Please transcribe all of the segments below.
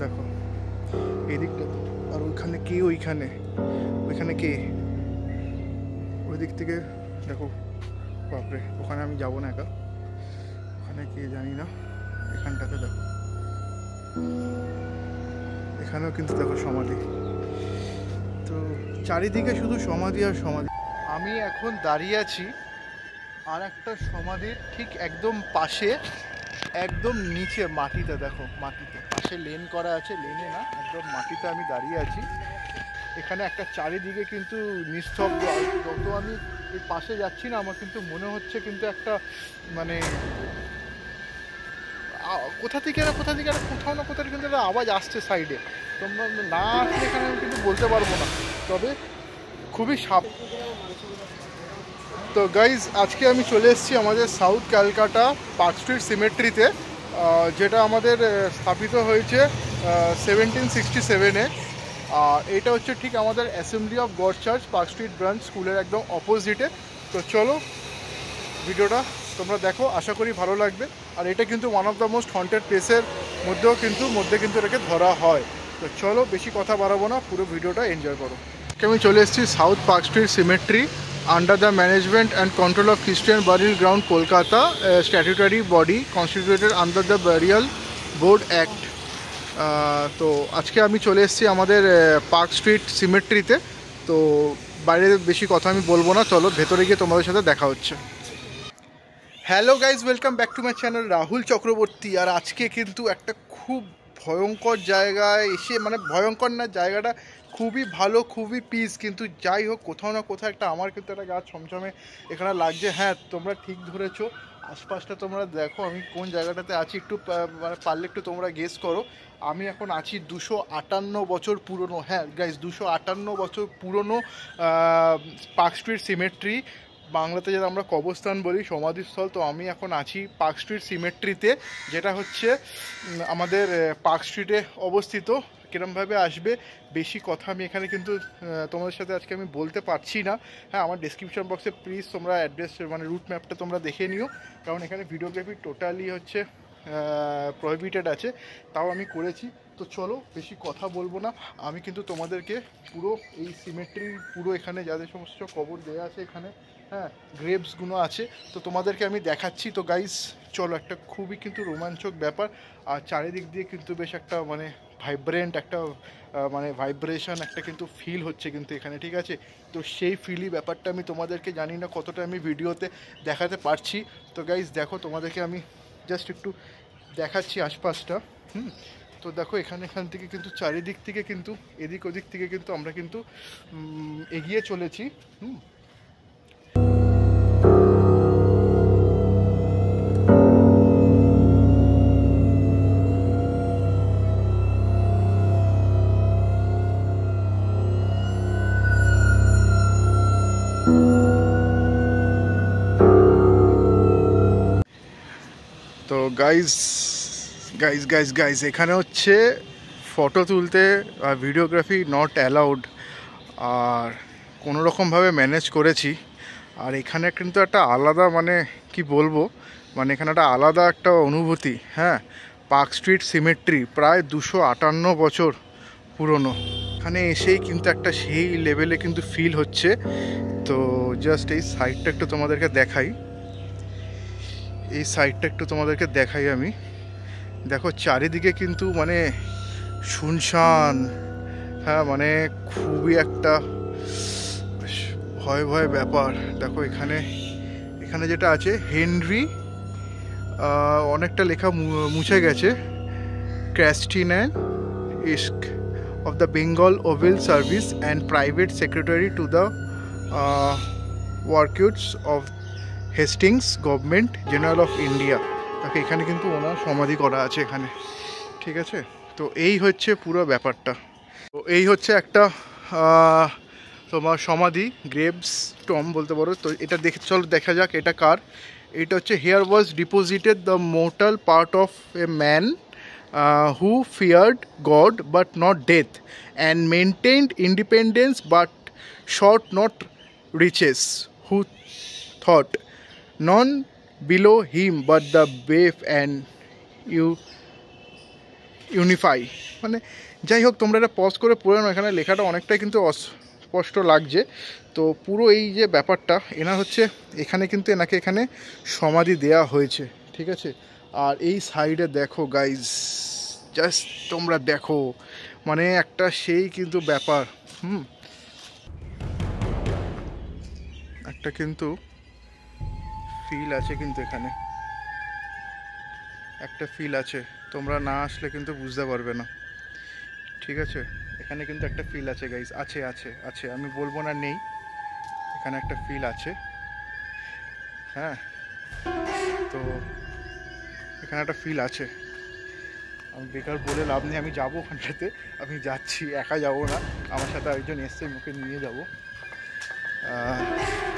দেখো এই দিকটা, আর ওইখানে কে, ওইখানে কে, ওই দিক থেকে দেখো, বাপরে ওখানে আমি যাবো না একা, ওখানে কে জানি না। এখানটাতে দেখো, এখানেও কিন্তু দেখো সমাধি। তো চারিদিকে শুধু সমাধি আর সমাধি। আমি এখন দাঁড়িয়ে আছি আর একটা সমাধির ঠিক একদম পাশে, একদম নিচে মাটিতে, দেখো মাটিতে, পাশে লেন করা আছে, লেনে না, একদম মাটিতে আমি দাঁড়িয়ে আছি। এখানে একটা চারিদিকে কিন্তু নিস্তব্ধ। যত আমি এই পাশে যাচ্ছি না, আমার কিন্তু মনে হচ্ছে কিন্তু একটা মানে কোথা থেকে কোথাও না কোথাও কিন্তু একটা আওয়াজ আসছে সাইডে। তোমরা না আসলে এখানে আমি কিন্তু বলতে পারবো না, তবে খুবই তো গাইজ, আজকে আমি চলে এসেছি আমাদের সাউথ ক্যালকাটা পার্ক স্ট্রিট সিমেট্রিতে, যেটা আমাদের স্থাপিত হয়েছে 1767-এ। এটা হচ্ছে ঠিক আমাদের assembly of god church park street branch স্কুলের একদম অপোজিটে। তো চলো ভিডিওটা তোমরা দেখো, আশা করি ভালো লাগবে। আর এটা কিন্তু one of the most haunted প্লেসের মধ্যে কিন্তু এটাকে ধরা হয়। তো চলো বেশি কথা বাড়াবো না, পুরো ভিডিওটা এনজয় করো। আমি চলে এসেছি south park street symmetry, under the management and control of Christian Burial Ground, Kolkata, a statutory body constituted under the Burial Board Act. তো আজকে আমি চলে এসেছি আমাদের পার্ক স্ট্রিট সিমেট্রিতে। তো বাইরে বেশি কথা আমি বলবো না, চলো ভেতরে গিয়ে তোমাদের সাথে দেখা হচ্ছে। Hello guys, welcome back to my channel Rahul Chakraborty. আর আজকে কিন্তু একটা খুব ভয়ঙ্কর জায়গায় এসে, মানে ভয়ঙ্কর না, জায়গাটা খুবই ভালো, খুবই পিস, কিন্তু যাই হোক কোথাও না কোথাও একটা আমার কিন্তু একটা গা ছমছমে এখানে লাগছে। হ্যাঁ, তোমরা ঠিক ধরেছো, আশপাশটা তোমরা দেখো আমি কোন জায়গাটাতে আছি, একটু মানে পারলে একটু তোমরা গেস করো। আমি এখন আছি 258 বছর পুরনো, হ্যাঁ গাইজ 258 বছর পুরনো পার্ক স্ট্রিট সিমেট্রি, বাংলাতে যেটা আমরা কবরস্থান বলি, সমাধিস্থল। তো আমি এখন আছি পার্ক স্ট্রিট সিমেট্রিতে, যেটা হচ্ছে আমাদের পার্ক স্ট্রিটে অবস্থিত। কিরমভাবে আসবে, বেশি কথা আমি এখানে কিন্তু তোমাদের সাথে আজকে আমি বলতে পারছি না। হ্যাঁ, আমার ডেসক্রিপশন বক্সে প্লিজ তোমরা অ্যাড্রেস মানে রুট ম্যাপটা তোমরা দেখে নিও, কারণ এখানে ভিডিওগ্রাফি টোটালি হচ্ছে প্রহিবিটেড আছে, তাও আমি করেছি। তো চলো বেশি কথা বলবো না, আমি কিন্তু তোমাদেরকে পুরো এই সিমেট্রির পুরো এখানে যাদের সমস্ত কবর দেওয়া আছে এখানে, হ্যাঁ গ্রেভসগুলো আছে, তো তোমাদেরকে আমি দেখাচ্ছি। তো গাইস চলো, একটা খুবই কিন্তু রোমাঞ্চক ব্যাপার। আর চারিদিক দিয়ে কিন্তু বেশ একটা মানে ভাইব্রেন্ট একটা মানে ভাইব্রেশন একটা কিন্তু ফিল হচ্ছে কিন্তু এখানে, ঠিক আছে? তো সেই ফিলি ব্যাপারটা আমি তোমাদেরকে জানি না কতটা আমি ভিডিওতে দেখাতে পারছি। তো গাইস দেখো, তোমাদেরকে আমি জাস্ট একটু দেখাচ্ছি আশপাশটা। তো দেখো এখান থেকে কিন্তু চারিদিক থেকে কিন্তু এদিক ওদিক থেকে কিন্তু আমরা কিন্তু এগিয়ে চলেছি। তো গাইজ এখানে হচ্ছে ফটো তুলতে আর ভিডিওগ্রাফি নট অ্যালাউড, আর কোনোরকমভাবে ম্যানেজ করেছি। আর এখানে কিন্তু একটা আলাদা মানে কি বলবো, মানে এখানে একটা আলাদা একটা অনুভূতি। হ্যাঁ, পার্ক স্ট্রিট সিমেট্রি প্রায় 258 বছর পুরনো, এখানে এসেই কিন্তু একটা সেই লেভেলে কিন্তু ফিল হচ্ছে। তো জাস্ট এই সাইডটা একটু তোমাদেরকে দেখাই, আমি দেখো চারিদিকে কিন্তু মানে শুনশান, হ্যাঁ মানে খুবই একটা ভয় ব্যাপার। দেখো এখানে যেটা আছে হেনরি, অনেকটা লেখা মুছে গেছে, ক্র্যাস্টিন্যান ইস্ক of the Bengal Oval Service and private secretary to the Workouts of Hastings Government General of India। তাকে এখানে কিন্তু ওনার সমাধি করা আছে এখানে, ঠিক আছে? তো এই হচ্ছে পুরো ব্যাপারটা। তো এই হচ্ছে একটা তোমার সমাধি, গ্রেভস টম বলতে পারো। তো এটা চলো দেখা যাক এটা কার। এটা হচ্ছে here was deposited the mortal part of a man who feared God but not death, and maintained independence but sought not riches, who thought none below him but the brave and unify. মানে যাই হোক, তোমরা এটা pause করে পড়ে নাও, এখানে লেখাটা অনেকটাই কিন্তু অস্পষ্ট লাগছে। তো পুরো এই যে ব্যাপারটা এনার হচ্ছে, এখানে কিন্তু এনাকে এখানে সমাধি দেয়া হয়েছে, ঠিক আছে। আর এই সাইডে দেখো গাইজ, জাস্ট তোমরা দেখো, মানে একটা সেই কিন্তু ব্যাপার, একটা কিন্তু ফিল আছে, কিন্তু এখানে একটা ফিল আছে, তোমরা না আসলে কিন্তু বুঝতে পারবে না, ঠিক আছে। এখানে কিন্তু একটা ফিল আছে গাইজ, আছে আছে আছে, আমি বলবো না নেই, এখানে একটা ফিল আছে, হ্যাঁ। তো এখানে একটা ফিল আছে, আমি বেকার বলে লাভ নেই, আমি যাবো ওখানটাতে, আমি যাচ্ছি, একা যাবো না, আমার সাথে আরেকজন এসছে, মুখে নিয়ে যাবো।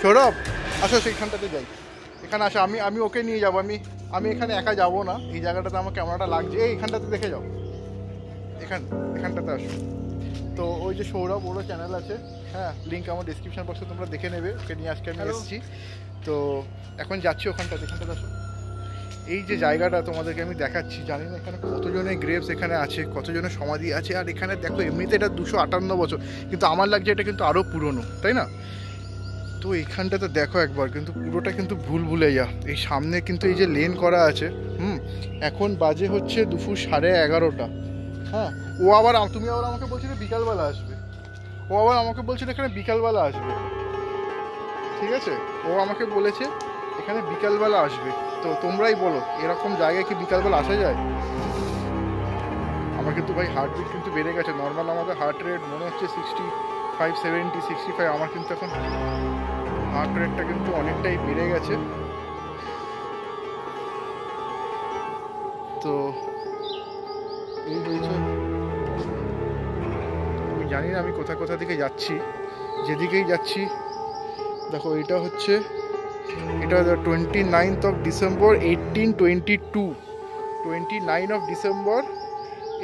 সৌরভ আসো, সেইখানটাতে যাই, এখানে আসো, আমি ওকে নিয়ে যাবো, আমি এখানে একা যাবো না, এই জায়গাটাতে আমার ক্যামেরাটা লাগছে, এইখানটাতে দেখে যাও, এখানটাতে আসো। তো ওই যে সৌরভ, ওরও চ্যানেল আছে, হ্যাঁ, লিঙ্ক আমার ডিসক্রিপশন বক্সে তোমরা দেখে নেবে, ওকে নিয়ে আজকে আমি এসেছি। তো এখন যাচ্ছি ওখানটাতে, এখানটাতে আসো। এই যে জায়গাটা তোমাদেরকে আমি দেখাচ্ছি, জানি না এখানে কতজনের গ্রেভস এখানে আছে, কতজনের সমাধি আছে। আর এখানে দেখো, এমনিতে এটা 258 বছর, কিন্তু আমার লাগছে এটা কিন্তু আরও পুরনো, তাই না? তো এখানটাতে দেখো একবার, কিন্তু পুরোটা কিন্তু ভুলভুলাইয়া, এই সামনে কিন্তু এই যে লেন করা আছে, এখন বাজে হচ্ছে দুপুর 11:30, হ্যাঁ। তুমি আবার আমাকে বলছিলে বিকালবেলা আসবে, ও আবার আমাকে বলছিল এখানে বিকালবেলা আসবে, ঠিক আছে, ও আমাকে বলেছে এখানে বিকালবেলা আসবে। তো তোমরাই বলো, এরকম জায়গায় কি বিকালবেলা আসা যায়? আমার কিন্তু ভাই হার্টবিট কিন্তু বেড়ে গেছে, নর্মাল আমাদের হার্ট রেট মনে হচ্ছে 65, 70, 65, আমার কিন্তু এখন হার্ট রেটটা কিন্তু অনেকটাই বেড়ে গেছে। তো এই হয়েছে, আমি জানি না আমি কোথা দিকে যাচ্ছি, যেদিকেই যাচ্ছি দেখো, এটা হচ্ছে, এটা 29th of December 1822, 29 of December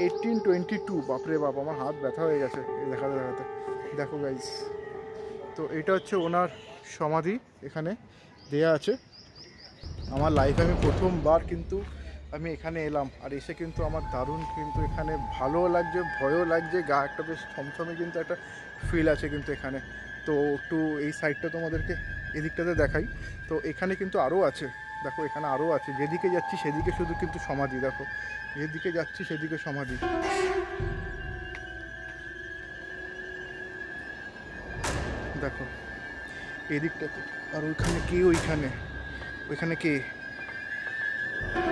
1822। বাপরে বাপ, আমার হাত ব্যথা হয়ে গেছে এই দেখাতে দেখাতে, দেখো গাইজ। তো এটা হচ্ছে ওনার সমাধি, এখানে দেয়া আছে। আমার লাইফে আমি প্রথমবার কিন্তু আমি এখানে এলাম, আর এসে কিন্তু আমার দারুণ কিন্তু এখানে ভালো লাগছে, ভয়ও লাগছে, গা একটা বেশ থমথমে কিন্তু একটা ফিল আছে কিন্তু এখানে। তো একটু এই সাইডটা তোমাদেরকে এদিকটাতে দেখাই। তো এখানে কিন্তু আরও আছে, দেখো এখানে আরও আছে, যেদিকে যাচ্ছি সেদিকে শুধু কিন্তু সমাধি, দেখো যেদিকে যাচ্ছি সেদিকে সমাধি, দেখো এদিকটাতে। আর ওইখানে কে, ওইখানে কে,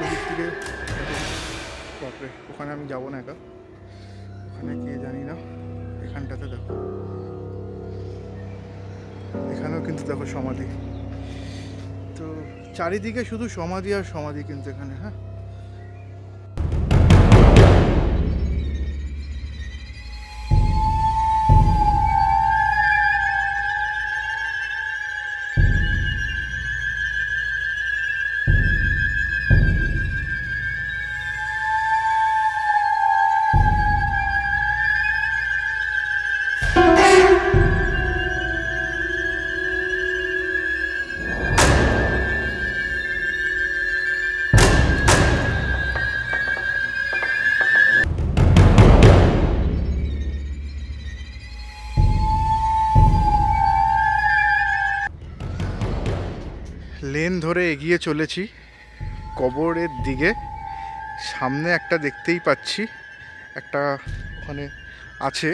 ওদিক থেকে, বাপরে ওখানে আমি যাবো না একা, ওখানে কে জানি না, এখানটাতে দেখো, এখানেও কিন্তু দেখো সমাধি। তো চারিদিকে শুধু সমাধি আর সমাধি কিন্তু এখানে, হ্যাঁ। লেন ধরে এগিয়ে চলেছি কবরের দিকে, সামনে একটা দেখতেই পাচ্ছি, একটা ওখানে আছে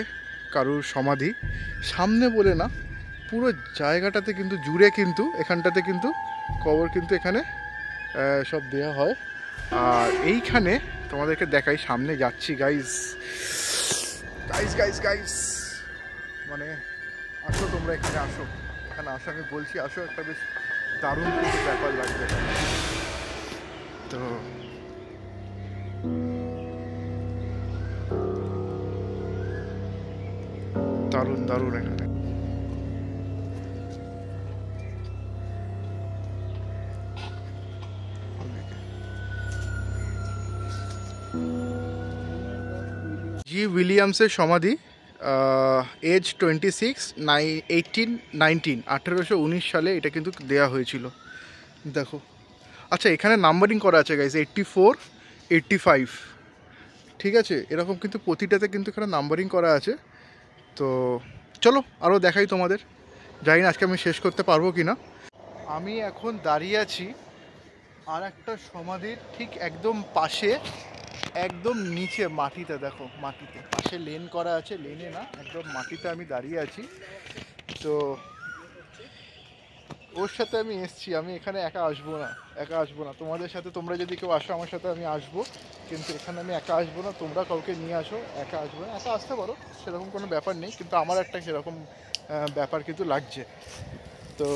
কারুর সমাধি, সামনে বলে না, পুরো জায়গাটাতে কিন্তু জুড়ে কিন্তু এখানটাতে কিন্তু কবর কিন্তু এখানে সব দেওয়া হয়। আর এইখানে তোমাদেরকে দেখাই, সামনে যাচ্ছি গাইজ, মানে আসো তোমরা এখানে আসো, আমি বলছি আসো, একটা বেশ দারুণ কিছু ব্যাপার লাগবে। তো দারুণ এখানে। জি উইলিয়ামসের সমাধি, এজ 26, 1819 সালে এটা কিন্তু দেয়া হয়েছিল, দেখো। আচ্ছা, এখানে নাম্বারিং করা আছে গাইজ, 84, 85, ঠিক আছে, এরকম কিন্তু প্রতিটাতে কিন্তু এখানে নাম্বারিং করা আছে। তো চলো আরও দেখাই তোমাদের, জানি না আজকে আমি শেষ করতে পারবো কি না। আমি এখন দাঁড়িয়ে আছি আর একটা সমাধির ঠিক একদম পাশে, একদম নিচে মাটিতে, দেখো মাটিতে পাশে লেন করা আছে, লেনে না একদম মাটিতে আমি দাঁড়িয়ে আছি। তো ওর সাথে আমি এসছি, আমি এখানে একা আসবো না, একা আসবো না, তোমাদের সাথে তোমরা যদি কেউ আসো আমার সাথে আমি আসবো, কিন্তু এখানে আমি একা আসবো না, তোমরা কাউকে নিয়ে আসো, একা আসবো না। একা আসতে পারো, সেরকম কোনো ব্যাপার নেই, কিন্তু আমার একটা সেরকম ব্যাপার কিন্তু লাগছে। তো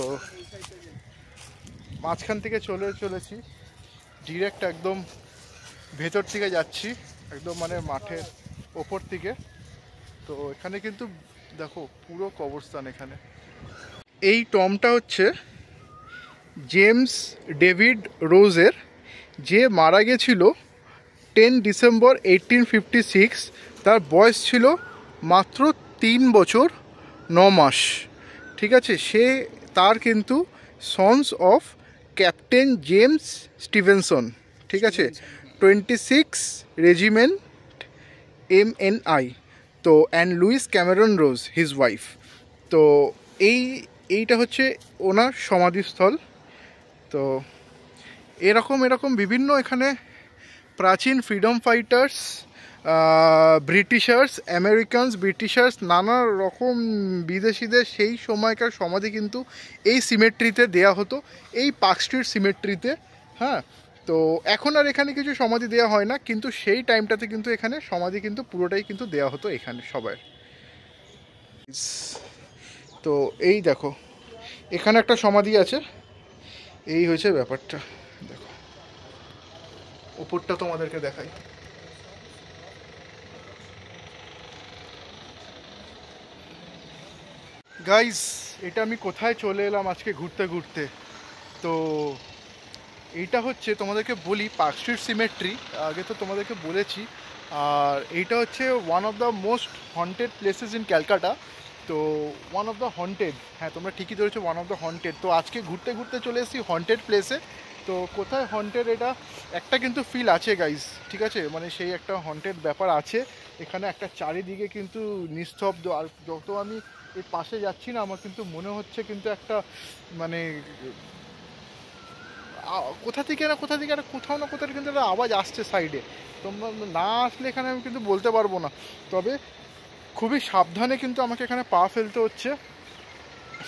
মাঝখান থেকে চলেছি ডিরেক্ট একদম ভেতর থেকে যাচ্ছি, একদম মানে মাঠের ওপর থেকে। তো এখানে কিন্তু দেখো পুরো কবরস্থান এখানে। এই টমটা হচ্ছে জেমস ডেভিড রোজের, যে মারা গেছিল 10 ডিসেম্বর 1856। তার বয়স ছিল মাত্র 3 বছর 9 মাস। ঠিক আছে, তার কিন্তু sons of captain James Stevenson, ঠিক আছে, 26 রেজিমেন্ট MNI। তো and Lewis Cameron Rose his wife. তো এইটা হচ্ছে ওনার সমাধিস্থল। তো এরকম বিভিন্ন এখানে প্রাচীন ফ্রিডম ফাইটার্স, ব্রিটিশার্স, আমেরিকানস, ব্রিটিশার্স, নানা রকম বিদেশিদের সেই সময়কার সমাধি কিন্তু এই সিমেট্রিতে দেয়া হতো, এই পার্ক স্ট্রিট সিমেট্রিতে। হ্যাঁ, তো এখন আর এখানে কিছু সমাধি দেওয়া হয় না, কিন্তু সেই টাইমটাতে কিন্তু এখানে সমাধি কিন্তু পুরোটাই কিন্তু দেওয়া হতো এখানে সবাই। তো এই দেখো এখানে একটা সমাধি আছে, এই হয়েছে ব্যাপারটা। দেখো উপরটা তোমাদেরকে দেখাই। গাইজ, এটা আমি কোথায় চলে এলাম আজকে ঘুরতে ঘুরতে। তো এইটা হচ্ছে তোমাদেরকে বলি পার্ক স্ট্রিট সিমেট্রি, আগে তো তোমাদেরকে বলেছি। আর এইটা হচ্ছে one of the most haunted places in Calcutta. তো ওয়ান অফ দ্য হন্টেড, হ্যাঁ তোমরা ঠিকই ধরেছো, ওয়ান অফ দ্য হন্টেড। তো আজকে ঘুরতে ঘুরতে চলে এসেছি হন্টেড প্লেসে। তো কোথায় হন্টেড, এটা একটা কিন্তু ফিল আছে গাইজ, ঠিক আছে, মানে সেই একটা হন্টেড ব্যাপার আছে এখানে। একটা চারিদিকে কিন্তু নিস্তব্ধ, আর যত আমি এর পাশে যাচ্ছি না আমার কিন্তু মনে হচ্ছে কিন্তু একটা মানে কোথা থেকে একটা কোথাও না কোথাও কিন্তু একটা আওয়াজ আসছে সাইডে। তোমরা না আসলে এখানে আমি কিন্তু বলতে পারবো না, তবে খুবই সাবধানে কিন্তু আমাকে এখানে পা ফেলতে হচ্ছে।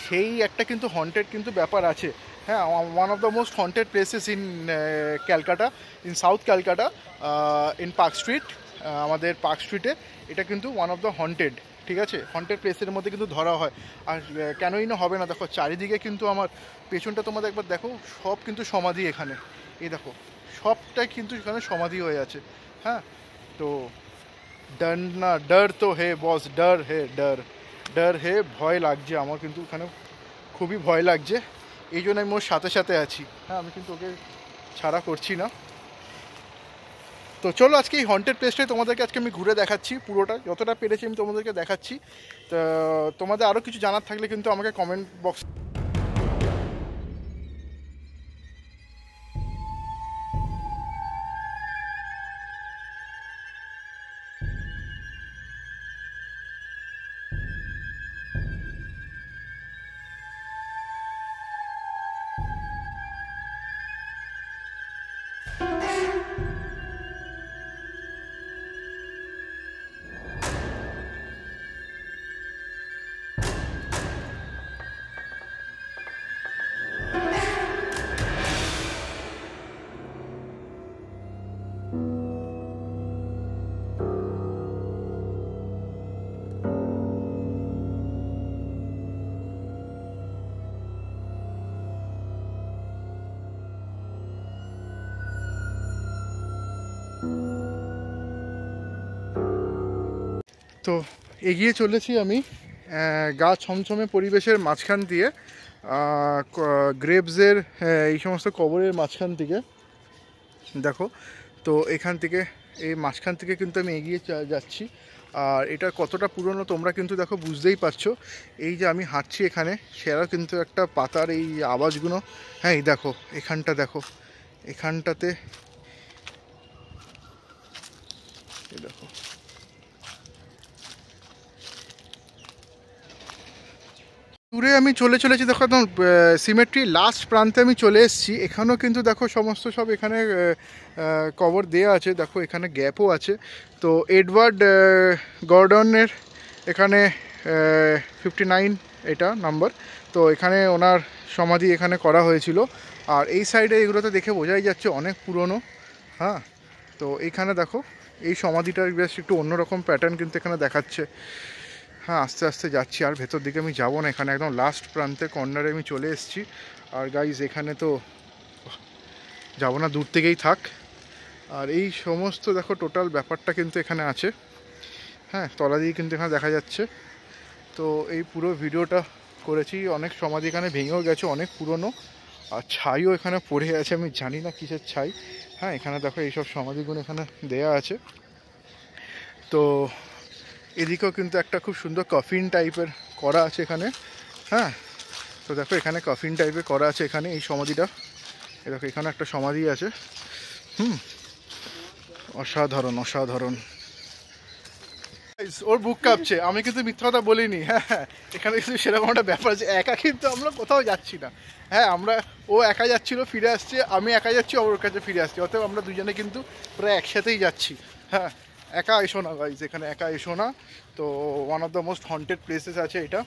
সেই একটা কিন্তু হন্টেড কিন্তু ব্যাপার আছে। হ্যাঁ, one of the most haunted places in Calcutta, in south Calcutta, in park street, আমাদের পার্ক স্ট্রিটে এটা কিন্তু ওয়ান অফ দ্য হন্টেড, ঠিক আছে, হন্টেড প্লেসের মধ্যে কিন্তু ধরা হয়। আর কেনই না হবে না, দেখো চারিদিকে কিন্তু আমার পেছনটা তোমাদের একবার দেখো, সব কিন্তু সমাধি এখানে। এই দেখো সবটাই কিন্তু এখানে সমাধি হয়ে আছে। হ্যাঁ, তো ডর না, ডর তো হে বস, ডর হে, ভয় লাগছে আমার কিন্তু এখানে, খুবই ভয় লাগছে। এই জন্য আমি ওর সাথে সাথে আছি। হ্যাঁ, আমি কিন্তু ওকে ছাড়া করছি না। তো চলো আজকে এই হন্টেড প্লেসটাই তোমাদেরকে আজকে আমি ঘুরে দেখাচ্ছি, পুরোটা যতটা পেরেছি আমি তোমাদেরকে দেখাচ্ছি। তো তোমাদের আরও কিছু জানার থাকলে কিন্তু আমাকে কমেন্ট বক্স। তো এগিয়ে চলেছি আমি গা ছমছমে পরিবেশের মাঝখান দিয়ে, গ্রেভসের এই সমস্ত কবরের মাঝখান থেকে। দেখো, তো এখান থেকে এই মাঝখান থেকে কিন্তু আমি এগিয়ে যাচ্ছি। আর এটা কতটা পুরনো তোমরা কিন্তু দেখো বুঝতেই পারছো, এই যে আমি হাঁটছি এখানে, সেটাও কিন্তু একটা পাতার এই আওয়াজগুলো। হ্যাঁ, এই দেখো এখানটা, দেখো এখানটাতে এই দেখো দূরে আমি চলেছি, দেখো একদম সিমেট্রি লাস্ট প্রান্তে আমি চলে এসেছি। এখানেও কিন্তু দেখো সমস্ত সব এখানে কভার দেওয়া আছে, দেখো এখানে গ্যাপও আছে। তো এডওয়ার্ড গর্ডনের এখানে 59 এটা নাম্বার। তো এখানে ওনার সমাধি এখানে করা হয়েছিল। আর এই সাইডে এগুলোতে দেখে বোঝাই যাচ্ছে অনেক পুরনো। হ্যাঁ, তো এইখানে দেখো এই সমাধিটার বেশ একটু অন্যরকম প্যাটার্ন কিন্তু এখানে দেখাচ্ছে। হ্যাঁ, আস্তে আস্তে যাচ্ছি, আর ভেতর দিকে আমি যাবো না, এখানে একদম লাস্ট প্রান্তে কর্নারে আমি চলে এসেছি। আর গাইজ এখানে তো যাবো না, দূর থেকেই থাক। আর এই সমস্ত দেখো টোটাল ব্যাপারটা কিন্তু এখানে আছে। হ্যাঁ, তলা দিয়ে কিন্তু এখানে দেখা যাচ্ছে। তো এই পুরো ভিডিওটা করেছি, অনেক সমাধি এখানে ভেঙেও গেছে, অনেক পুরনো। আর ছাইও এখানে পড়ে আছে, আমি জানি না কিসের ছাই। হ্যাঁ, এখানে দেখো এইসব সমাধিগুলো এখানে দেয়া আছে। তো এদিকেও কিন্তু একটা খুব সুন্দর কফিন টাইপের করা আছে এখানে। হ্যাঁ, তো দেখো এখানে কফিন টাইপের করা আছে এখানে এই সমাধিটা। দেখো এখানে একটা সমাধি আছে। অসাধারণ অসাধারণ। ওর বুক কাঁপছে, আমি কিন্তু মিথ্যা কথা বলিনি। হ্যাঁ, এখানে কিন্তু সেরকম একটা ব্যাপার আছে, একা কিন্তু আমরা কোথাও যাচ্ছি না। হ্যাঁ, ও একা যাচ্ছিল, ফিরে আসছে, আমি একা যাচ্ছি, ওর কাছে ফিরে আসছি। অতএব আমরা দুজনে কিন্তু প্রায় একসাথেই যাচ্ছি। হ্যাঁ, একা এসো না গাইজ, এখানে একা এসো না। তো one of the most haunted places আছে এটা।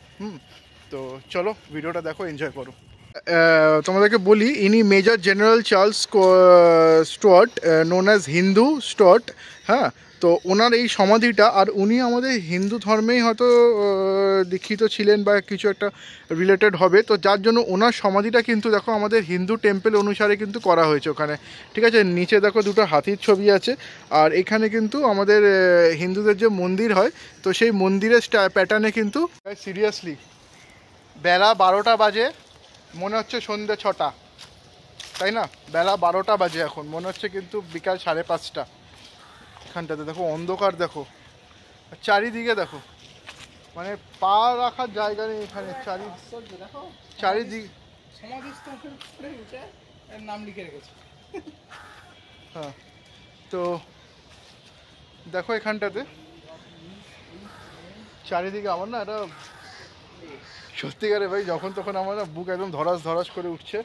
তো চলো ভিডিওটা দেখো, এনজয় করো। তোমাদেরকে বলি, ইনি major general Charles Stuart, known as Hindu Stuart. হ্যাঁ, তো ওনার এই সমাধিটা, আর উনি আমাদের হিন্দু ধর্মেই হয়তো দীক্ষিত ছিলেন বা কিছু একটা রিলেটেড হবে। তো যার জন্য ওনার সমাধিটা কিন্তু দেখো আমাদের হিন্দু টেম্পল অনুসারে কিন্তু করা হয়েছে ওখানে। ঠিক আছে, নিচে দেখো দুটো হাতির ছবি আছে। আর এখানে কিন্তু আমাদের হিন্দুদের যে মন্দির হয়, তো সেই মন্দিরের প্যাটার্নে কিন্তু সিরিয়াসলি বেলা 12টা বাজে, মনে হচ্ছে সন্ধ্যে 6টা, তাই না? বেলা 12টা বাজে এখন, মনে হচ্ছে কিন্তু বিকাল 5:30। এখানটাতে দেখো অন্ধকার, দেখো চারিদিকে, দেখো মানে পা রাখার জায়গা নেই এখানে। চারিদিকে নাম লিখে রেখেছে। হ্যাঁ, তো দেখো এখানটাতে চারিদিকে আমার না এটা সত্যিকারে ভাই, যখন তখন আমার না বুক একদম ধরাস ধরাস করে উঠছে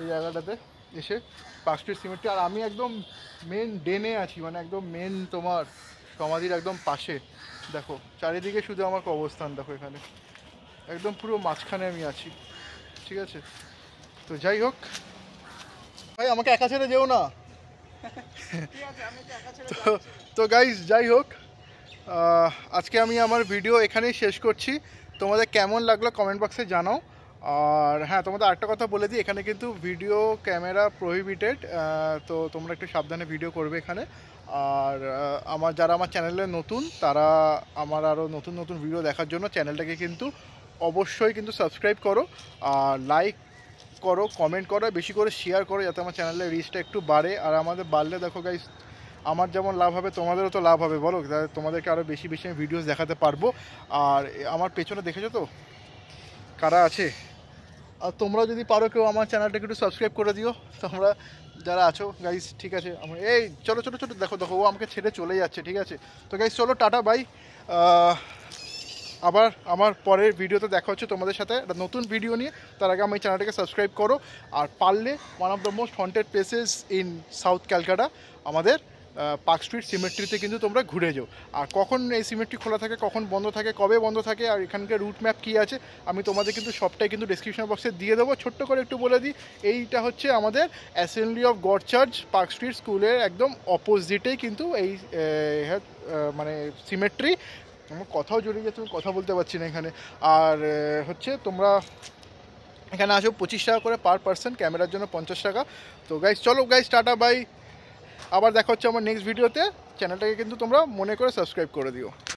এই জায়গাটাতে এসে, পার্ক স্ট্রিট সিমেট্রি। আর আমি একদম মেন ডেনে আছি, মানে একদম মেন তোমার সমাধির একদম পাশে। দেখো চারিদিকে শুধু আমার অবস্থান, দেখো এখানে একদম পুরো মাঝখানে আমি আছি। ঠিক আছে, তো যাই হোক ভাই, আমাকে একা ছেড়ে যেও না। তো গাইজ যাই হোক, আজকে আমি আমার ভিডিও এখানেই শেষ করছি। তোমাদের কেমন লাগলো কমেন্ট বক্সে জানাও। আর হ্যাঁ, তোমাদের আরেকটা কথা বলে দিই, এখানে কিন্তু ভিডিও ক্যামেরা প্রহিবিটেড। তো তোমরা একটু সাবধানে ভিডিও করবে এখানে। আর যারা আমার চ্যানেলে নতুন, তারা আমার আরও নতুন নতুন ভিডিও দেখার জন্য চ্যানেলটাকে কিন্তু অবশ্যই কিন্তু সাবস্ক্রাইব করো, আর লাইক করো, কমেন্ট করো, বেশি করে শেয়ার করো, যাতে আমার চ্যানেলের রিচটা একটু বাড়ে। আর আমাদের বাড়লে দেখো গাইস, আমার যেমন লাভ হবে, তোমাদেরও তো লাভ হবে, বলো? তোমাদেরকে আরও বেশি বেশি আমি ভিডিওস দেখাতে পারবো। আর আমার পেছনে দেখেছো তো কারা আছে? আর তোমরা যদি পারো কেউ আমার চ্যানেলটাকে একটু সাবস্ক্রাইব করে দিও, তোমরা যারা আছো গাইস। ঠিক আছে, আমার এই চলো ছোটো ছোটো, দেখো দেখো ও আমাকে ছেড়ে চলে যাচ্ছে। ঠিক আছে, তো গাইস চলো, টাটা বাই। আবার আমার পরের ভিডিওতে দেখা হচ্ছে তোমাদের সাথে একটা নতুন ভিডিও নিয়ে। তার আগে আমার এই চ্যানেলটাকে সাবস্ক্রাইব করো। আর পারলে one of the most haunted places in south Calcutta, আমাদের পার্ক স্ট্রিট সিমেট্রিতে কিন্তু তোমরা ঘুরে যাও। আর কখন এই সিমেট্রি খোলা থাকে, কখন বন্ধ থাকে, কবে বন্ধ থাকে, আর এখানকার রুট ম্যাপ কী আছে, আমি তোমাদের কিন্তু সবটাই কিন্তু ডিসক্রিপশন বক্সে দিয়ে দেবো। ছোট্ট করে একটু বলে দিই, এইটা হচ্ছে আমাদের assembly of god church park street স্কুলের একদম অপোজিটেই কিন্তু এই মানে সিমেট্রি। আমার কথাও জড়িয়ে যাচ্ছে, আমি কথা বলতে পারছি না এখানে। আর হচ্ছে তোমরা এখানে আসো 25 টাকা করে পার পার্সন, ক্যামেরার জন্য 50 টাকা। তো গাইস চলো গাইস, টাটা বাই। আবার দেখা হচ্ছে আমার নেক্সট ভিডিওতে। চ্যানেলটাকে কিন্তু তোমরা মনে করে সাবস্ক্রাইব করে দিও।